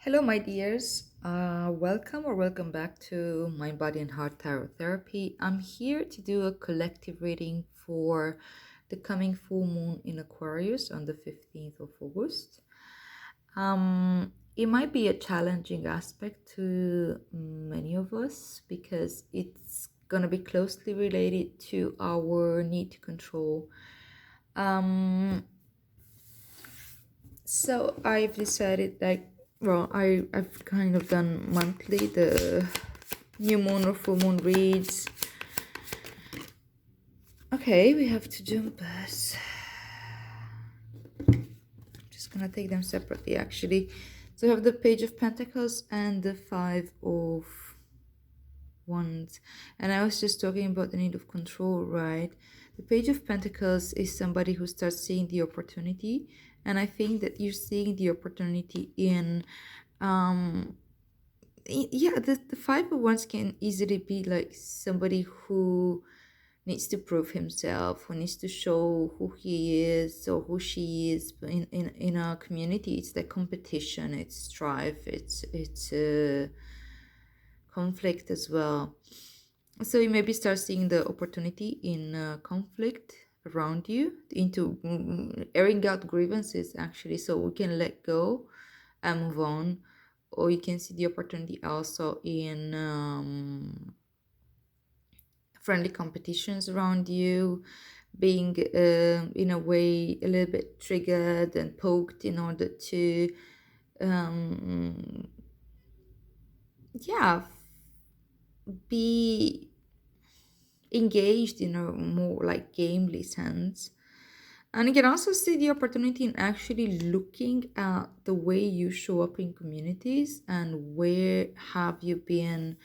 Hello, my dears. Welcome back to Mind, Body, and Heart Tarot Therapy. I'm here to do a collective reading for the coming full moon in Aquarius on the 15th of August. It might be a challenging aspect to many of us because it's going to be closely related to our need to control. So I've decided I've kind of done monthly the new moon or full moon reads. Okay, we have two jumpers. I'm just gonna take them separately actually. So I have the Page of Pentacles and the Five of Wands. And I was just talking about the need of control, right? The Page of Pentacles is somebody who starts seeing the opportunity, and I think that you're seeing the opportunity in the Five of Wands can easily be like somebody who needs to prove himself, who needs to show who he is or who she is in our community. It's the competition, it's strife, it's conflict as well. So you maybe start seeing the opportunity in conflict around you, into airing out grievances actually, so we can let go and move on. Or you can see the opportunity also in friendly competitions around you, being in a way a little bit triggered and poked in order to yeah, be engaged in a more like gamely sense. And you can also see the opportunity in actually looking at the way you show up in communities and where have you been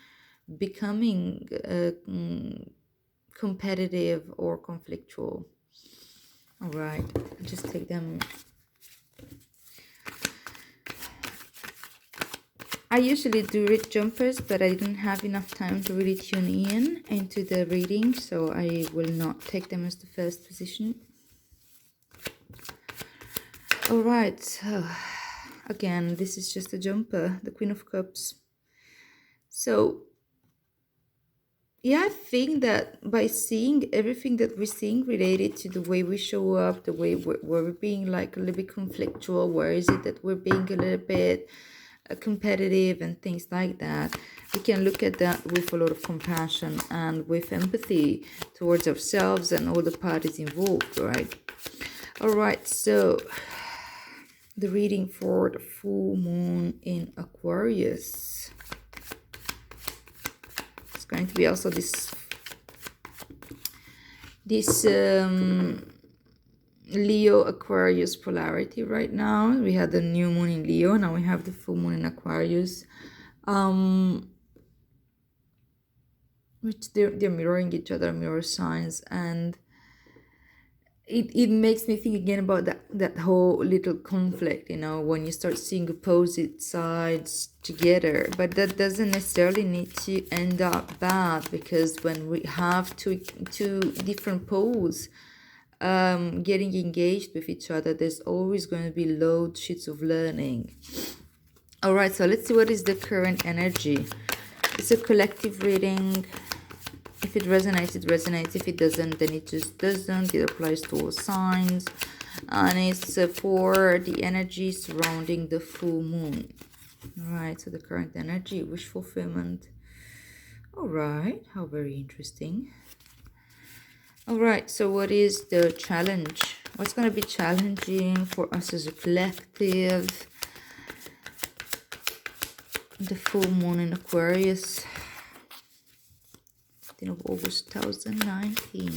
becoming competitive or conflictual. All right, I'll just take them. I usually do read jumpers, but I didn't have enough time to really tune in into the reading, so I will not take them as the first position. All right, so again, this is just a jumper, the Queen of Cups. So yeah, I think that by seeing everything that we're seeing related to the way we show up, the way we're being like a little bit conflictual, where is it that we're being a little bit competitive and things like that, we can look at that with a lot of compassion and with empathy towards ourselves and all the parties involved, right? All right, so the reading for the full moon in Aquarius. It's going to be also this Leo Aquarius polarity right now. We had the new moon in Leo, now we have the full moon in Aquarius, which they're mirroring each other, mirror signs, and it makes me think again about that whole little conflict, you know, when you start seeing opposite sides together. But that doesn't necessarily need to end up bad, because when we have two different poles getting engaged with each other, there's always going to be loads sheets of learning. All right, so let's see what is the current energy. It's a collective reading. If it resonates, it resonates. If it doesn't, then it just doesn't. It applies to all signs. And it's for the energy surrounding the full moon. All right, so the current energy, wish fulfillment. All right, how very interesting. All right, so what is the challenge? What's going to be challenging for us as a collective? The full moon in Aquarius. Of August 2019.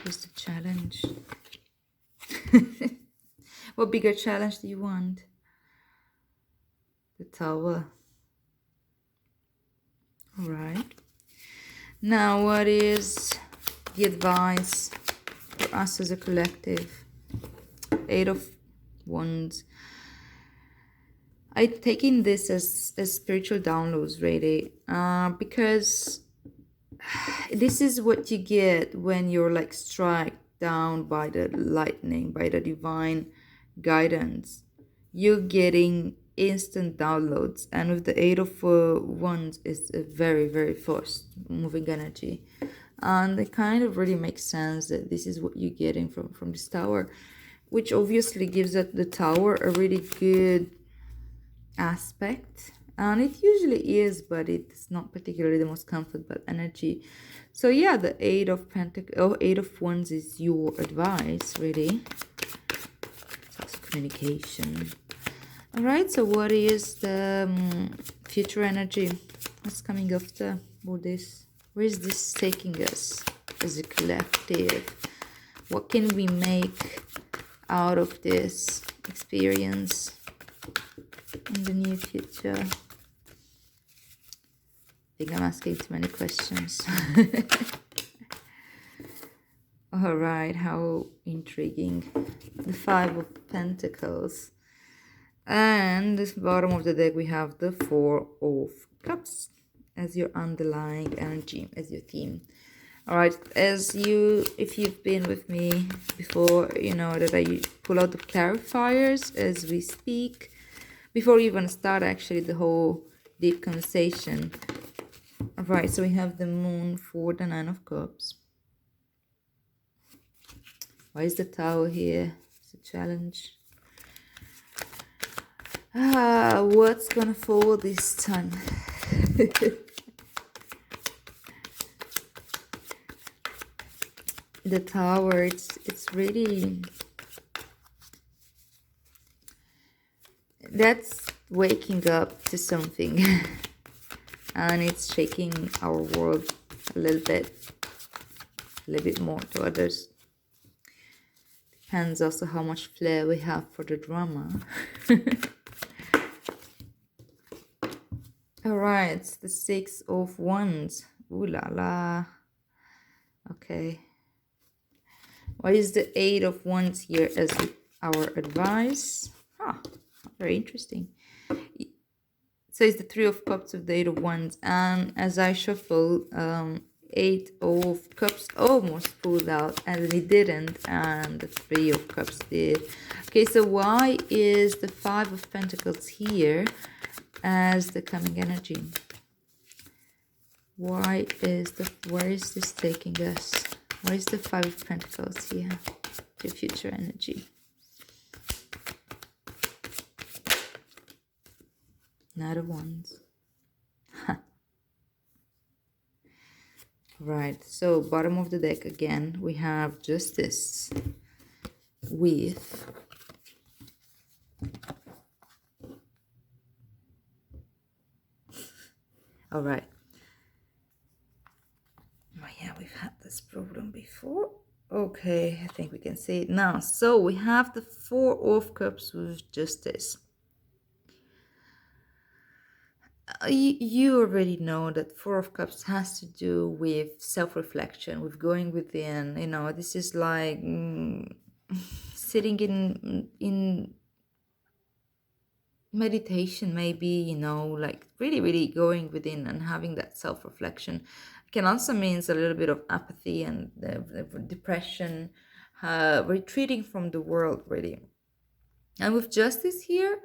What's the challenge? What bigger challenge do you want? The Tower. All right. Now, what is the advice for us as a collective? Eight of Wands. I'm taking this as spiritual downloads, really, because this is what you get when you're like struck down by the lightning, by the divine guidance. you're getting instant downloads. And with the Eight of Wands, it's a very, very fast moving energy. And it kind of really makes sense that this is what you're getting from this tower, which obviously gives the tower a really good aspect. And it usually is, but it's not particularly the most comfortable energy. So yeah, the Eight of Wands is your advice, really. That's communication. All right, so what is the future energy? What's coming after all this? Where is this taking us as a collective? What can we make out of this experience in the near future? I think I'm asking too many questions. All right, how intriguing. The Five of Pentacles. And this bottom of the deck, we have the Four of Cups as your underlying energy, as your theme. All right, if you've been with me before, you know that I pull out the clarifiers as we speak, before we even start actually the whole deep conversation. All right, so we have the Moon for the Nine of Cups. Why is the Tower here? It's a challenge. What's gonna fall this time? The Tower, it's really, that's waking up to something. And it's shaking our world a little bit more to others. Depends also how much flair we have for the drama. All right, the Six of Wands. Ooh la la. Okay. What is the Eight of Wands here as our advice? Very interesting. So it's the Three of Cups of the Eight of Wands. And as I shuffle, Eight of Cups almost pulled out, and it didn't, and the Three of Cups did. Okay, so why is the Five of Pentacles here as the coming energy? Where is this taking us? Why is the Five of Pentacles here to future energy? Knight of Wands. Right, so bottom of the deck again, we have Justice with all right. Oh yeah, we've had this problem before. Okay, I think we can see it now. So we have the Four of Cups with Justice. You already know that Four of Cups has to do with self-reflection, with going within. You know, this is like sitting in meditation, maybe, you know, like really going within and having that self-reflection. Can also means a little bit of apathy and depression, retreating from the world, really. And with Justice here,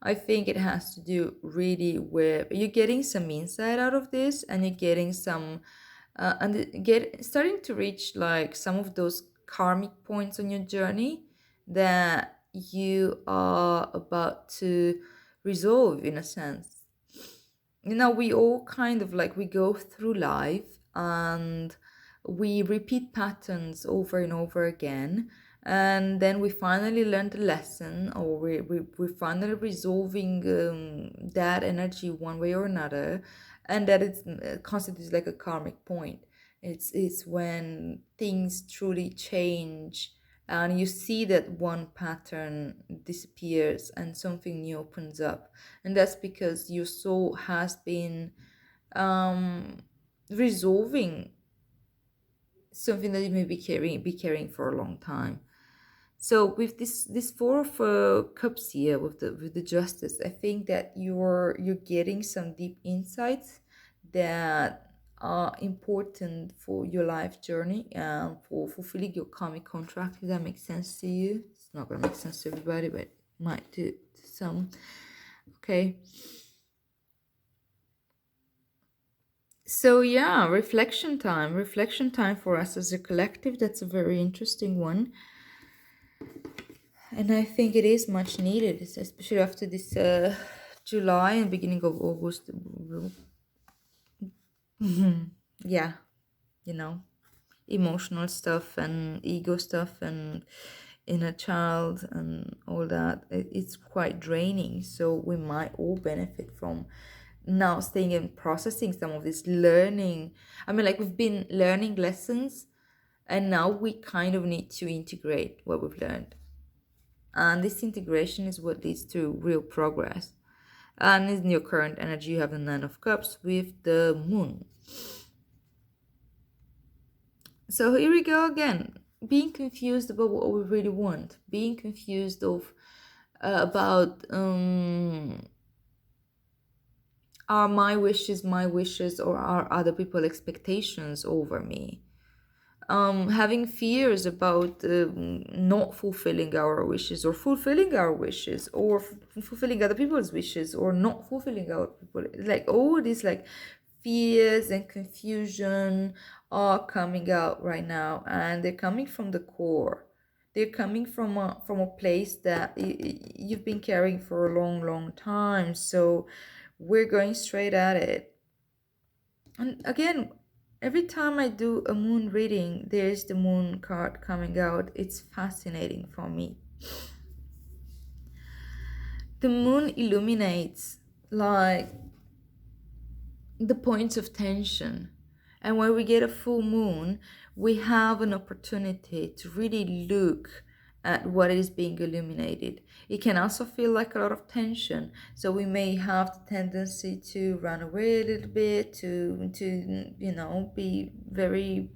I think it has to do really with you're getting some insight out of this, and you're getting some starting to reach like some of those karmic points on your journey that you are about to resolve, in a sense. You know, we all kind of like, we go through life and we repeat patterns over and over again, and then we finally learn the lesson, or we're finally resolving that energy one way or another, and that it constitutes like a karmic point. It's when things truly change, and you see that one pattern disappears and something new opens up, and that's because your soul has been resolving something that you may be carrying for a long time. So with this Four of Cups here, with the Justice, I think that you're getting some deep insights that are important for your life journey and for fulfilling your karmic contract. If that makes sense to you, it's not gonna make sense to everybody, but might do some. Okay. So yeah, reflection time for us as a collective. That's a very interesting one, and I think it is much needed, especially after this July and beginning of August. Yeah, you know, emotional stuff and ego stuff and inner child and all that. It's quite draining. So we might all benefit from now staying and processing some of this learning. I mean, like we've been learning lessons, and now we kind of need to integrate what we've learned. And this integration is what leads to real progress. And in your current energy, you have the Nine of Cups with the Moon. So here we go again. Being confused about what we really want. Being confused of about are my wishes, or are other people expectations over me? Having fears about not fulfilling our wishes, or fulfilling our wishes, or fulfilling other people's wishes, or not fulfilling our people, like all these like fears and confusion are coming out right now, and they're coming from the core. They're coming from a place that you've been carrying for a long time. So we're going straight at it. And again, every time I do a moon reading, there's the moon card coming out. It's fascinating for me. The moon illuminates like the points of tension. And when we get a full moon, we have an opportunity to really look at what is being illuminated. It can also feel like a lot of tension. So we may have the tendency to run away a little bit, to be very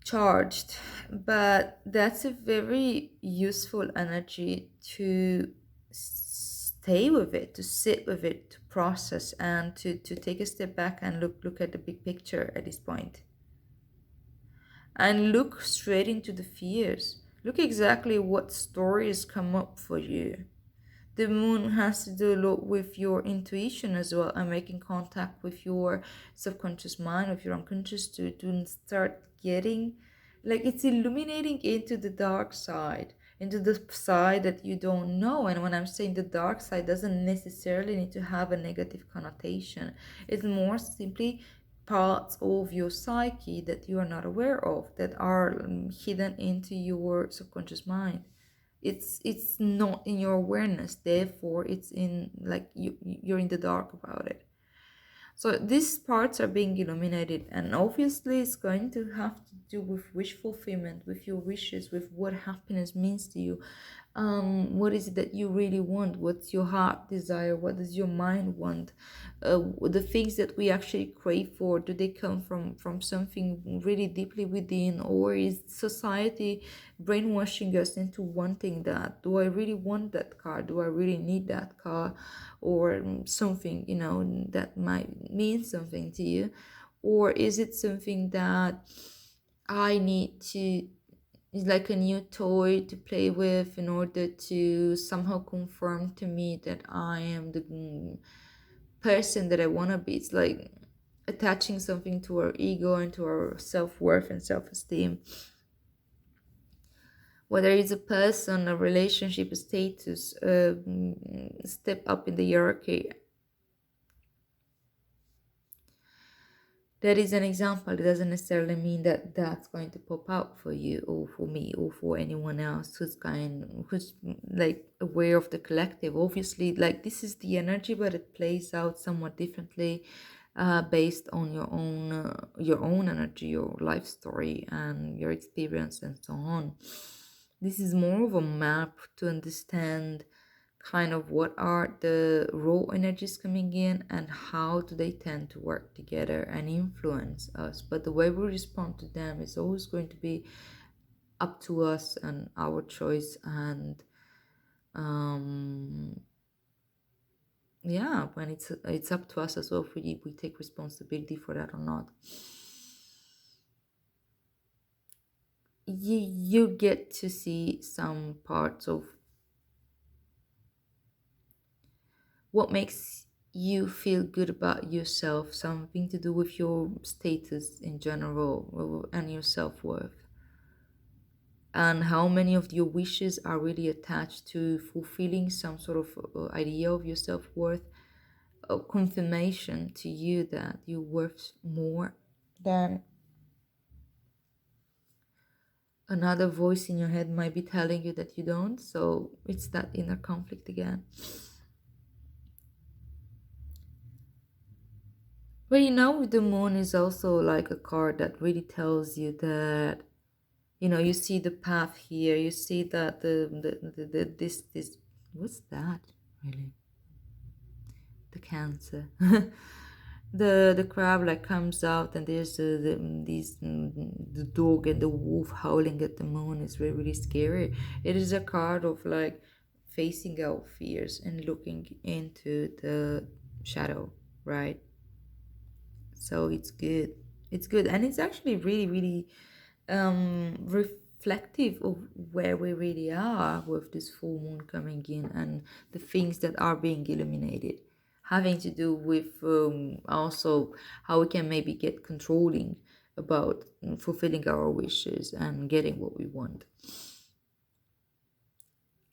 charged. But that's a very useful energy to stay with it, to sit with it, to process, and to take a step back and look at the big picture at this point. And look straight into the fears. Look exactly what stories come up for you. The moon has to do a lot with your intuition as well, and making contact with your subconscious mind, with your unconscious, to start getting, like, it's illuminating into the dark side, into the side that you don't know. And when I'm saying the dark side, doesn't necessarily need to have a negative connotation. It's more simply parts of your psyche that you are not aware of, that are hidden into your subconscious mind. It's not in your awareness, therefore it's in, like, you're in the dark about it. So these parts are being illuminated, and obviously it's going to have to do with wish fulfillment, with your wishes, with what happiness means to you. What is it that you really want? What's your heart desire? What does your mind want? The things that we actually crave for, do they come from something really deeply within, or is society brainwashing us into wanting that? Do I really want that car? Do I really need that car? Or something, that might mean something to you? Or is it something that I need to, it's like a new toy to play with in order to somehow confirm to me that I am the person that I want to be? It's like attaching something to our ego and to our self-worth and self-esteem, whether it's a person, a relationship, a status, a step up in the hierarchy. That is an example. It doesn't necessarily mean that that's going to pop out for you, or for me, or for anyone else who's like aware of the collective. Obviously, like, this is the energy, but it plays out somewhat differently, based on your own energy, your life story, and your experience, and so on. This is more of a map to understand kind of what are the raw energies coming in, and how do they tend to work together and influence us. But the way we respond to them is always going to be up to us and our choice. And um yeah, when it's up to us as well, if we take responsibility for that or not. You get to see some parts of What makes you feel good about yourself, something to do with your status in general and your self-worth. And how many of your wishes are really attached to fulfilling some sort of idea of your self-worth, a confirmation to you that you're worth more than another voice in your head might be telling you that you don't. So it's that inner conflict again. But the moon is also like a card that really tells you that, you see the path here, you see that this what's that really? The Cancer. The crab like comes out, and there's the dog and the wolf howling at the moon. It's really, really scary. It is a card of like facing out fears and looking into the shadow, right? So it's good, and it's actually really, really reflective of where we really are with this full moon coming in, and the things that are being illuminated, having to do with also how we can maybe get controlling about fulfilling our wishes and getting what we want.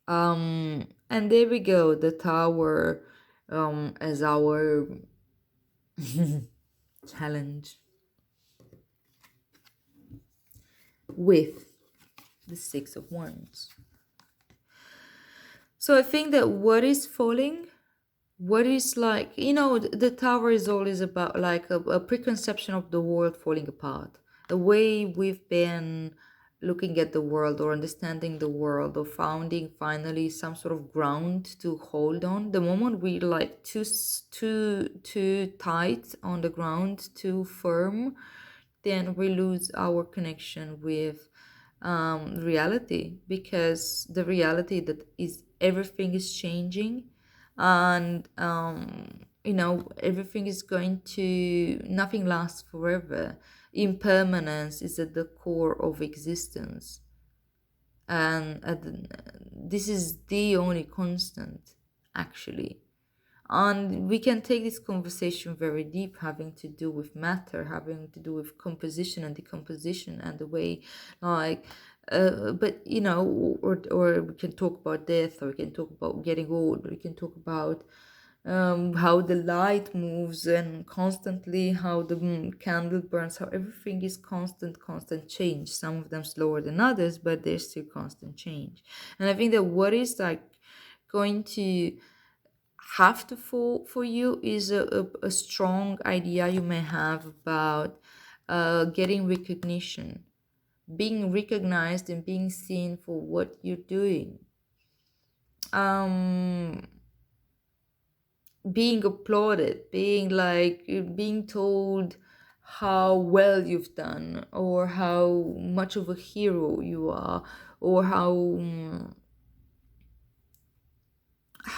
And there we go, the tower as our challenge with the Six of Wands. So I think that what is falling, what is like, the tower is always about like a preconception of the world falling apart. The way we've been looking at the world or understanding the world or founding finally some sort of ground to hold on. The moment we like too tight on the ground, too firm, then we lose our connection with reality, because the reality that is everything is changing, and everything is going to, nothing lasts forever. Impermanence is at the core of existence, and this is the only constant, actually. And we can take this conversation very deep, having to do with matter, having to do with composition and decomposition, and the way, like, but or we can talk about death, or we can talk about getting old, or we can talk about how the light moves and constantly how the candle burns, how everything is constant change. Some of them slower than others, but there's still constant change. And I think that what is like going to have to fall for you is a strong idea you may have about getting recognition, being recognized and being seen for what you're doing, um being applauded, being told how well you've done, or how much of a hero you are, or how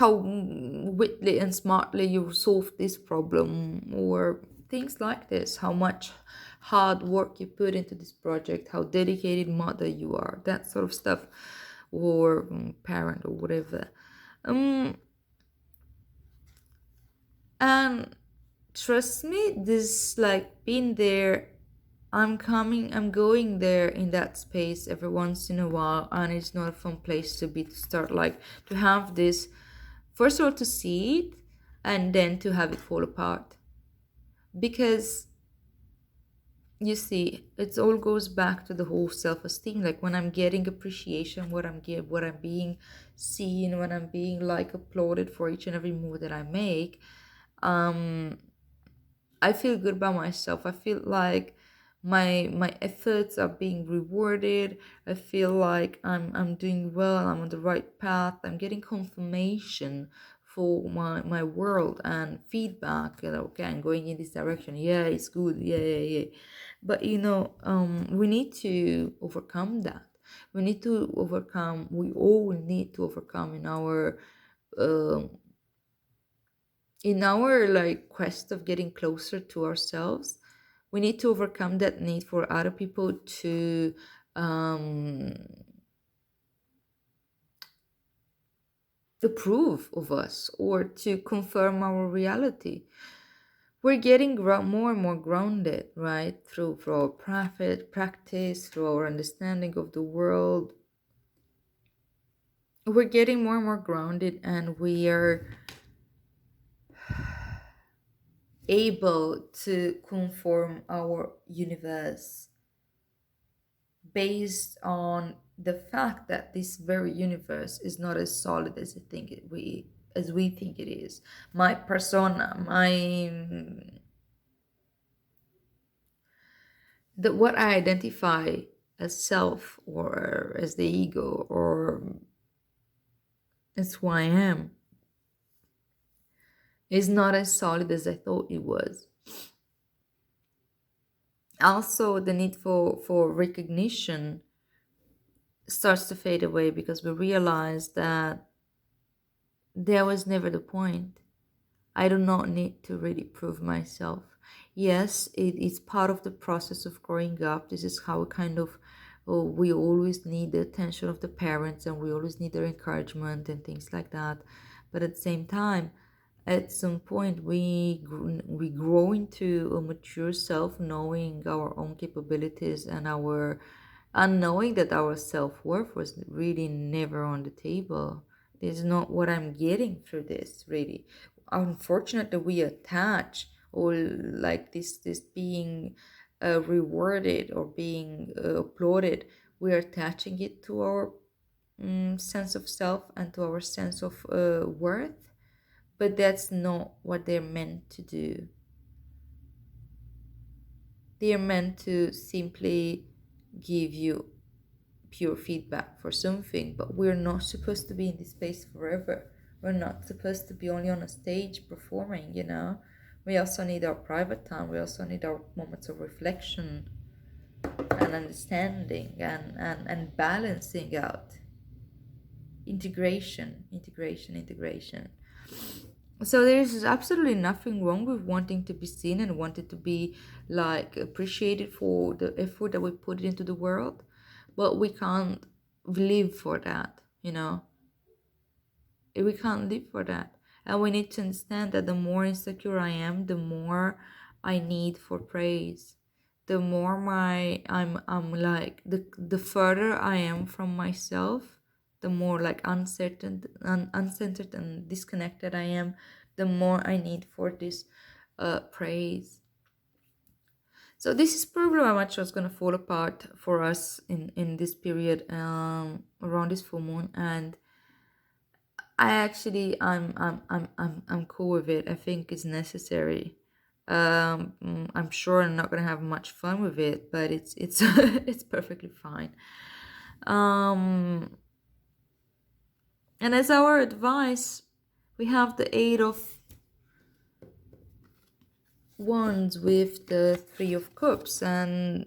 witty and smartly you solved this problem, or things like this, how much hard work you put into this project, how dedicated mother you are, that sort of stuff, or parent or whatever. um and trust me, this like being there, I'm going there in that space every once in a while, and it's not a fun place to be, to start like to have this, first of all, to see it, and then to have it fall apart. Because you see, it all goes back to the whole self-esteem. Like when I'm getting appreciation, what I'm being seen, when I'm being like applauded for each and every move that I make, um I feel good about myself. I feel like my efforts are being rewarded. I feel like I'm doing well. I'm on the right path. I'm getting confirmation for my world, and feedback. Okay, I'm going in this direction. Yeah, it's good. Yeah, yeah, yeah. But we need to overcome that. We need to overcome. We all need to overcome um in our like quest of getting closer to ourselves. We need to overcome that need for other people to um approve of us or to confirm our reality. We're getting more and more grounded, right? Through our practice, through our understanding of the world. We're getting more and more grounded, and we are able to conform our universe based on the fact that this very universe is not as solid as we think it is. My persona, what I identify as self or as the ego or as who I am is not as solid as I thought it was. Also, the need for recognition starts to fade away because we realize that there was never the point. I do not need to really prove myself. Yes, it is part of the process of growing up. This is how kind of we always need the attention of the parents and we always need their encouragement and things like that. But at the same time, at some point, we grow into a mature self, knowing our own capabilities and knowing that our self worth was really never on the table. This is not what I'm getting through this, really. Unfortunately, we attach or like this being rewarded or being applauded. We're attaching it to our sense of self and to our sense of worth, but that's not what they're meant to do. They are meant to simply give you pure feedback for something, but we're not supposed to be in this space forever. We're not supposed to be only on a stage performing, you know. We also need our private time. We also need our moments of reflection and understanding and balancing out. Integration. So there's absolutely nothing wrong with wanting to be seen and wanting to be like appreciated for the effort that we put into the world, but we can't live for that, you know. We can't live for that. And we need to understand that the more insecure I am, the more I need for praise. The more I'm like the further I am from myself, the more like uncentered and disconnected I am, the more I need for this praise. So this is probably how much was gonna fall apart for us in this period around this full moon, and I'm cool with it. I think it's necessary. I'm sure I'm not gonna have much fun with it, but it's it's perfectly fine. Um, and as our advice, we have the Eight of Wands with the Three of Cups, and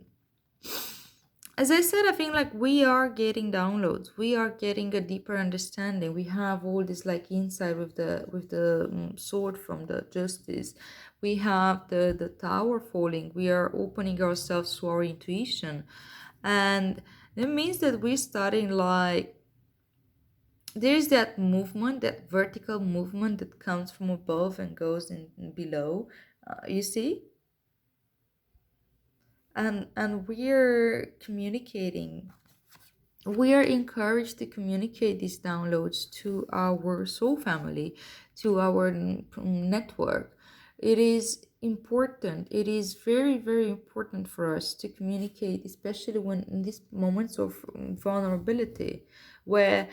as I said, I think like we are getting downloads. We are getting a deeper understanding. We have all this like insight with the sword from the justice. We have the tower falling. We are opening ourselves to our intuition, and it means that we're starting like there's that movement, that vertical movement that comes from above and goes in below. You see, and we're communicating. We are encouraged to communicate these downloads to our soul family, to our network. It is important. It is very, very important for us to communicate, especially when in these moments of vulnerability, where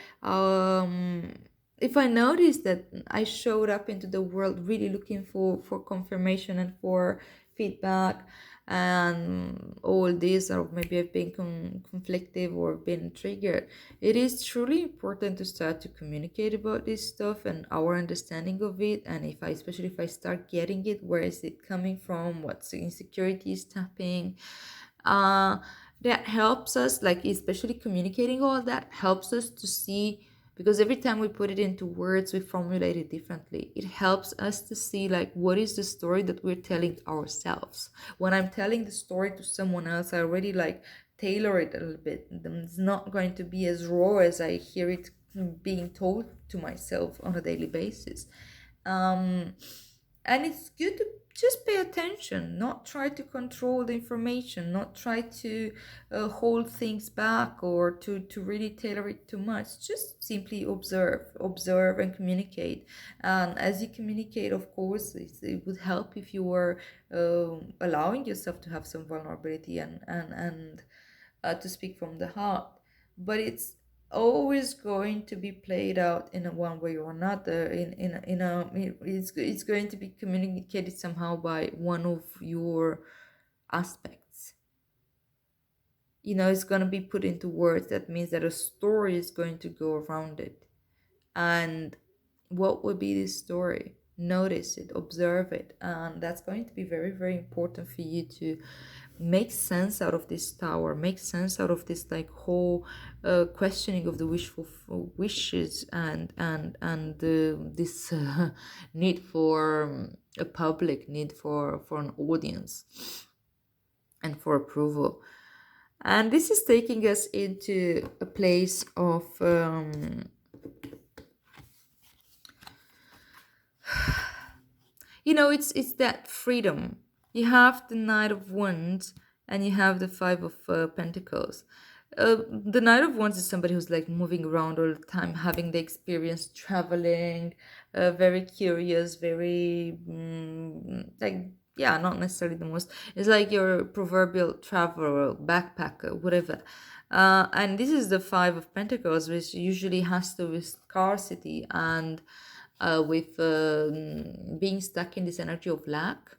if I notice that I showed up into the world really looking for confirmation and for feedback and all this, or maybe I've been conflictive or been triggered, it is truly important to start to communicate about this stuff and our understanding of it. And especially if I start getting it, where is it coming from, what's the insecurity is tapping, uh that helps us, like especially communicating all that helps us to see, because every time we put it into words we formulate it differently. It helps us to see like what is the story that we're telling ourselves. When I'm telling the story to someone else, I already like tailor it a little bit. It's not going to be as raw as I hear it being told to myself on a daily basis. um, and it's good to just pay attention, not try to control the information, not try to hold things back, or to really tailor it too much. Just simply observe and communicate. And as you communicate, of course, it would help if you were allowing yourself to have some vulnerability, and to speak from the heart. But it's always going to be played out in a one way or another. It's going to be communicated somehow by one of your aspects. It's going to be put into words. That means that a story is going to go around it. And what would be this story? Notice it, observe it, and that's going to be very, very important for you to make sense out of this tower, make sense out of this like whole questioning of the wishful wishes, and this need for a public need for an audience and for approval. And this is taking us into a place of it's that freedom. You have the Knight of Wands and you have the Five of Pentacles. The Knight of Wands is somebody who's like moving around all the time, having the experience traveling, very curious, very like, yeah, not necessarily the most. It's like your proverbial traveler, backpacker, whatever. And this is the Five of Pentacles, which usually has to do with scarcity and with being stuck in this energy of lack.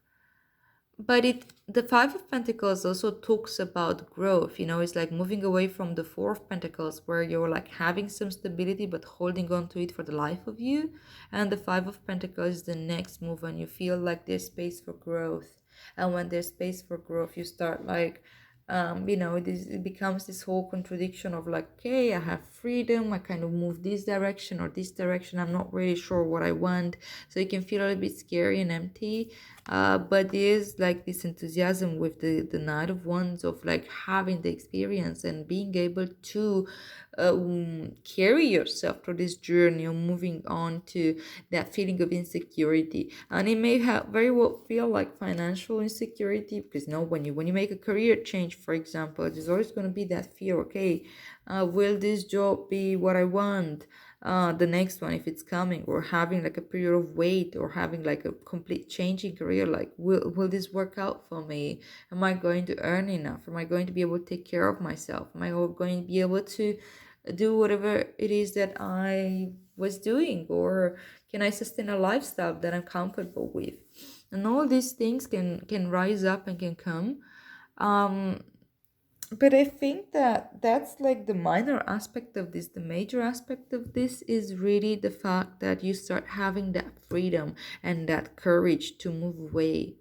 But the Five of Pentacles also talks about growth. It's like moving away from the Four of Pentacles, where you're like having some stability but holding on to it for the life of you. And the Five of Pentacles is the next move, and you feel like there's space for growth. And when there's space for growth, you start like it becomes this whole contradiction of like, okay, I have freedom, I kind of move this direction or this direction, I'm not really sure what I want. So it can feel a little bit scary and empty. But there's like this enthusiasm with the Knight of Wands of like having the experience and being able to carry yourself through this journey of moving on to that feeling of insecurity. And it may have very well feel like financial insecurity, because when you make a career change, for example, there's always going to be that fear. Okay, will this job be what I want? The next one, if it's coming, or having like a period of wait, or having like a complete change in career, like will this work out for me? Am I going to earn enough? Am I going to be able to take care of myself? Am I going to be able to do whatever it is that I was doing, or can I sustain a lifestyle that I'm comfortable with? And all these things can rise up and can come. But I think that that's like the minor aspect of this. The major aspect of this is really the fact that you start having that freedom and that courage to move away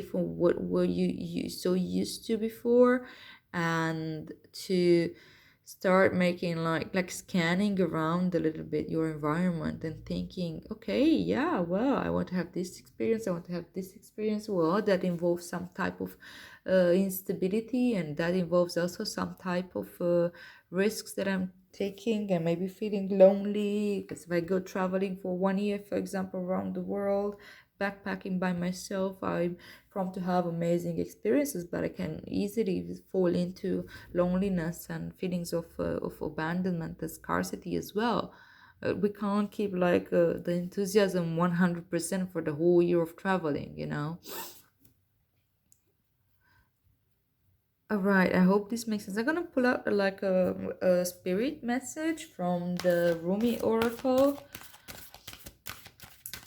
from what were you so used to before, and to start making like scanning around a little bit your environment and thinking, okay, yeah, well, I want to have this experience, I want to have this experience. Well, that involves some type of instability, and that involves also some type of risks that I'm taking, and maybe feeling lonely, because if I go traveling for 1 year, for example, around the world, backpacking by myself, I'm prone to have amazing experiences, but I can easily fall into loneliness and feelings of abandonment and scarcity as well. We can't keep like the enthusiasm 100% for the whole year of traveling. All right, I hope this makes sense. I'm gonna pull out like a spirit message from the Rumi Oracle.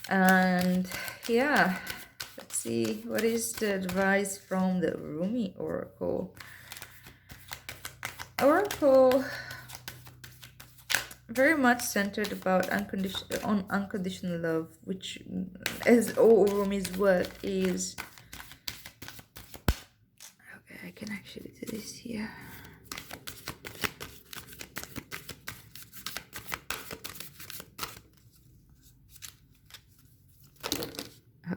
And yeah, let's see, what is the advice from the Rumi Oracle? Oracle very much centered about unconditional love, which, as all Rumi's work is. Okay, I can actually do this here.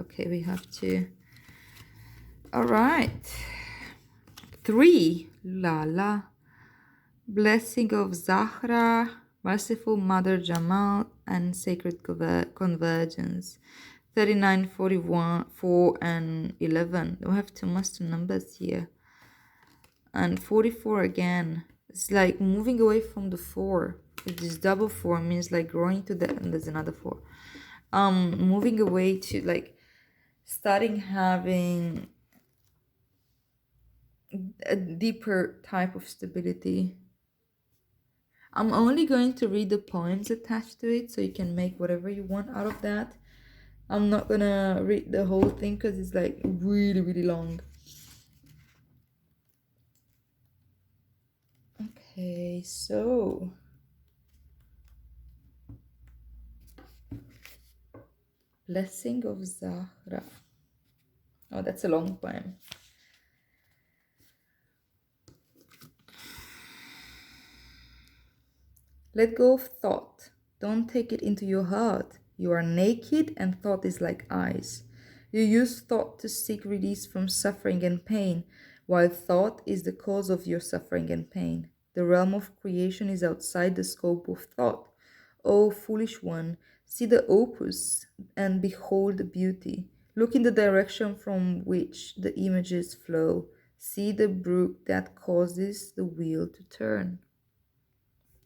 Okay, we have to. All right. 3, la la. Blessing of Zahra, Merciful Mother Jamal, and Sacred Convergence. 39, 41, 4, and 11. We have two master numbers here. And 44 again. It's like moving away from the 4. This double 4 means like growing to the, and there's another 4. Moving away to like starting having a deeper type of stability. I'm only going to read the poems attached to it, so you can make whatever you want out of that. I'm not gonna read the whole thing because it's like really, really long. Okay, so Blessing of Zahra. Oh, that's a long poem. Let go of thought. Don't take it into your heart. You are naked and thought is like eyes. You use thought to seek release from suffering and pain, while thought is the cause of your suffering and pain. The realm of creation is outside the scope of thought. O foolish one, see the opus and behold the beauty. Look in the direction from which the images flow. See the brook that causes the wheel to turn.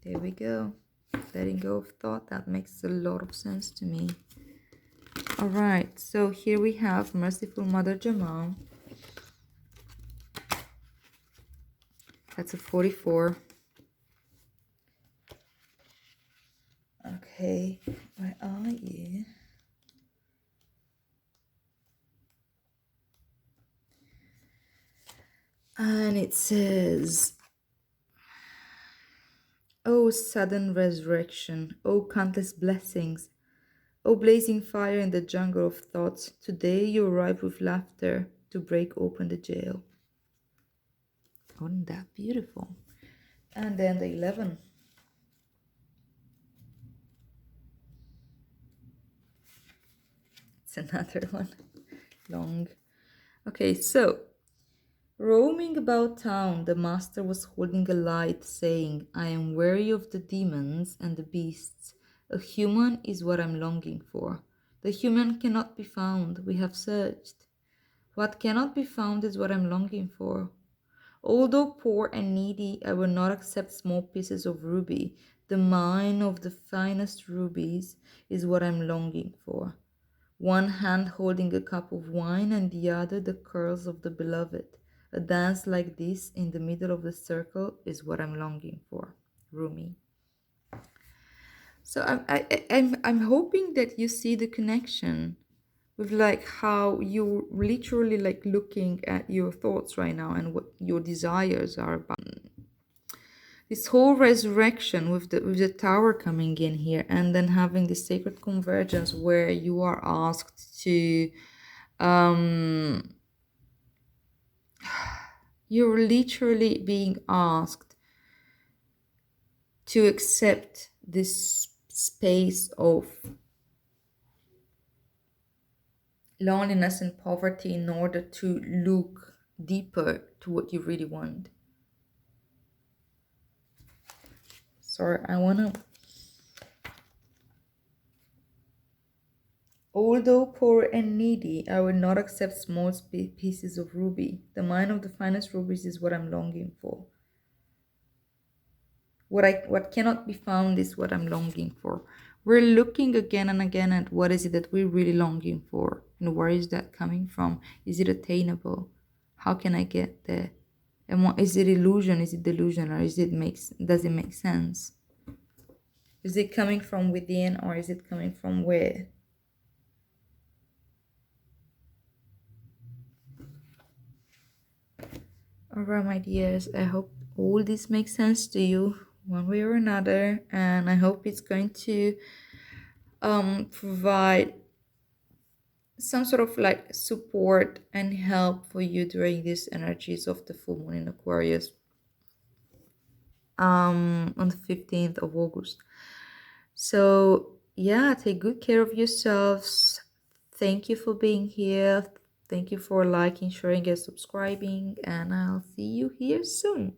There we go. Letting go of thought. That makes a lot of sense to me. All right. So here we have Merciful Mother Jamal. That's a 44. Okay. Where are you? And it says, O sudden resurrection, O countless blessings, O blazing fire in the jungle of thoughts, today you arrive with laughter to break open the jail. Wasn't that beautiful? And then the 11. It's another one. Long. Okay, so roaming about town, the master was holding a light, saying, I am weary of the demons and the beasts. A human is what I'm longing for. The human cannot be found. We have searched. What cannot be found is what I'm longing for. Although poor and needy, I will not accept small pieces of ruby. The mine of the finest rubies is what I'm longing for. One hand holding a cup of wine and the other the curls of the beloved. A dance like this in the middle of the circle is what I'm longing for. Rumi. So I'm hoping that you see the connection with like how you're literally like looking at your thoughts right now and what your desires are about. This whole resurrection with the tower coming in here and then having the sacred convergence where you are asked to you're literally being asked to accept this space of loneliness and poverty in order to look deeper to what you really want. Sorry, I want to... Although poor and needy, I will not accept small pieces of ruby. The mine of the finest rubies is what I'm longing for. What cannot be found is what I'm longing for. We're looking again and again at what is it that we're really longing for, and where is that coming from? Is it attainable? How can I get there? And what is it? Illusion? Is it delusion? Or does it make sense? Is it coming from within, or is it coming from where? Alright, my dears, I hope all this makes sense to you one way or another, and I hope it's going to provide some sort of like support and help for you during these energies of the full moon in Aquarius on the 15th of August. So yeah, take good care of yourselves. Thank you for being here. Thank you for liking, sharing, and subscribing, and I'll see you here soon.